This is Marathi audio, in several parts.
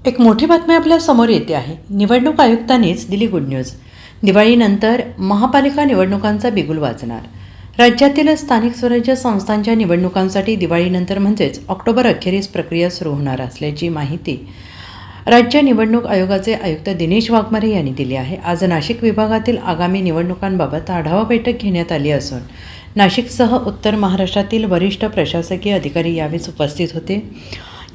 एक मोठी बातमी आपल्या समोर येते आहे. निवडणूक आयुक्तांनीच दिली गुड न्यूज. दिवाळीनंतर महापालिका निवडणुकांचा बिगुल वाजणार. राज्यातील स्थानिक स्वराज्य संस्थांच्या निवडणुकांसाठी दिवाळीनंतर म्हणजेच ऑक्टोबर अखेरीस प्रक्रिया सुरू होणार असल्याची माहिती राज्य निवडणूक आयोगाचे आयुक्त दिनेश वाघमारे यांनी दिली आहे. आज नाशिक विभागातील आगामी निवडणुकांबाबत आढावा बैठक घेण्यात आली असून नाशिकसह उत्तर महाराष्ट्रातील वरिष्ठ प्रशासकीय अधिकारी यावेळी उपस्थित होते.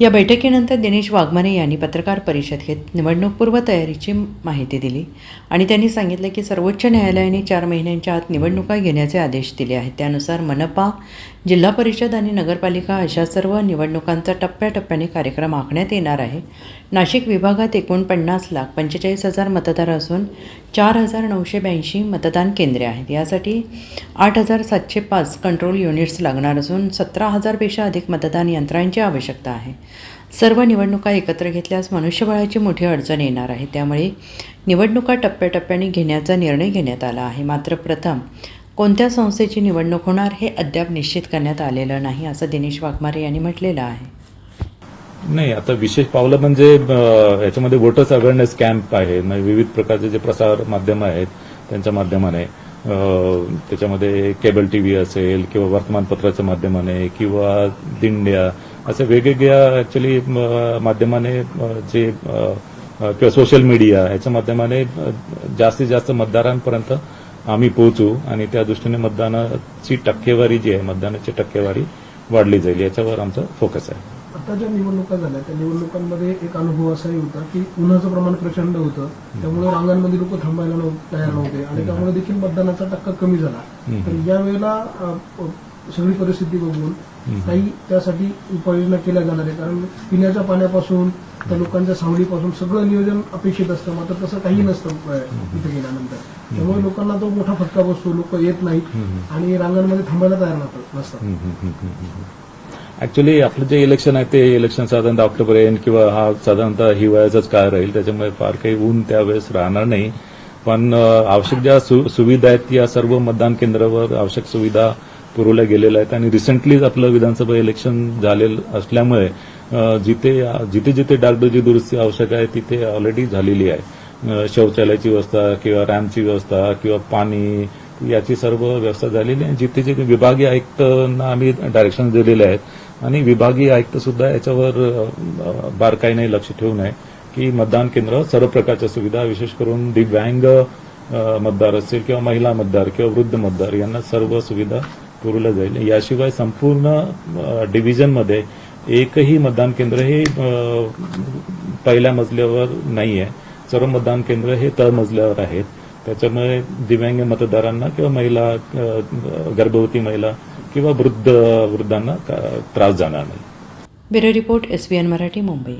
या बैठकीनंतर दिनेश वाघमारे यांनी पत्रकार परिषद घेत निवडणूकपूर्व तयारीची माहिती दिली आणि त्यांनी सांगितले की सर्वोच्च न्यायालयाने 4 महिन्यांच्या आत निवडणुका घेण्याचे आदेश दिले आहेत. त्यानुसार मनपा, जिल्हा परिषद आणि नगरपालिका अशा सर्व निवडणुकांचा टप्प्याटप्प्याने कार्यक्रम आखण्यात येणार आहे. नाशिक विभागात एकूण 50,45,000 मतदार असून 4,982 मतदान केंद्रे आहेत. यासाठी 8,705 कंट्रोल युनिट्स लागणार असून 17,000पेक्षा अधिक मतदान यंत्रांची आवश्यकता आहे. सर्व निवडणुका एकत्र घेतल्यास मनुष्यबळाची मोठी अडचण येणार आहे. त्यामुळे निवडणुका टप्प्याटप्प्याने घेण्याचा निर्णय घेण्यात आला आहे. मात्र प्रथम कोणत्या संस्थेची निवडणूक होणार हे अद्याप निश्चित करण्यात आलेलं नाही, असं दिनेश वाघमारे यांनी म्हटलेलं आहे. नाही, आता विशेष पावलं म्हणजे याच्यामध्ये वोटर्स अवेअरनेस कॅम्प आहे. विविध प्रकारचे जे प्रसार माध्यम आहेत त्यांच्या माध्यमाने, त्याच्यामध्ये केबल टीव्ही असेल किंवा वर्तमानपत्राच्या माध्यमाने किंवा दिंड्या असे वेगवेगळ्या ऍक्च्युली माध्यमाने जे किंवा सोशल मीडिया याच्या माध्यमाने जास्तीत जास्त मतदारांपर्यंत आम्ही पोहोचू आणि त्या दृष्टीने मतदानाची टक्केवारी जी आहे, मतदानाची टक्केवारी वाढली जाईल, याच्यावर आमचा फोकस आहे. आता ज्या निवडणुका झाल्या त्या निवडणुकांमध्ये एक अनुभव असाही होता की उन्हाचं प्रमाण प्रचंड होतं, त्यामुळे रांगांमध्ये लोक थांबायला तयार नव्हते आणि त्यामुळे देखील मतदानाचा टक्का कमी झाला. तर यावेळेला सगळी परिस्थिती बघून काही त्यासाठी उपाययोजना केल्या जाणार आहे, कारण पिण्याच्या पाण्यापासून त्या लोकांच्या सावलीपासून सगळं नियोजन अपेक्षित असतं. मात्र तसं काही नसतं तिथे गेल्यानंतर. त्यामुळे लोकांना तो मोठा फटका बसतो, लोक येत नाहीत आणि रांगांमध्ये थांबायला तयार नसतात. ऍक्च्युली आपलं जे इलेक्शन आहे ते इलेक्शन साधारणतः ऑक्टोबर येईल किंवा हा साधारणतः हिवाळ्याचाच काळ राहील, त्याच्यामुळे फार काही ऊन त्यावेळेस राहणार नाही. पण आवश्यक ज्या सुविधा आहेत या सर्व मतदान केंद्रावर आवश्यक सुविधा पुरवल्या गेलेल्या आहेत आणि रिसेंटलीच आपलं विधानसभा इलेक्शन झालेलं असल्यामुळे जिथे जिथे डागडुजी दुरुस्ती आवश्यक आहे तिथे ऑलरेडी झालेली आहे. शौचालयाची व्यवस्था किंवा रॅम्पची व्यवस्था किंवा पाणी याची सर्व व्यवस्था झालेली आहे. जिथे जिथे विभागीय आयुक्तांना आम्ही डायरेक्शन दिलेले आहेत आणि विभागीय आयुक्त सुद्धा याच्यावर बारकाईने लक्ष ठेवून आहे की मतदान केंद्रावर सर्व प्रकारच्या सुविधा, विशेष करून दिव्यांग मतदार असतील किंवा महिला मतदार किंवा वृद्ध मतदार यांना सर्व सुविधा पुरवल्या जाईल. याशिवाय संपूर्ण डिव्हिजनमध्ये एकही मतदान केंद्र हे पहिल्या मजल्यावर नाही आहे. सर्व मतदान केंद्र हे तळमजल्यावर आहेत. त्याच्यामुळे दिव्यांग मतदारांना किंवा महिला, गर्भवती महिला किंवा वृद्धांना त्रास जाणार नाही. Bureau report, SBN Marathi, Mumbai.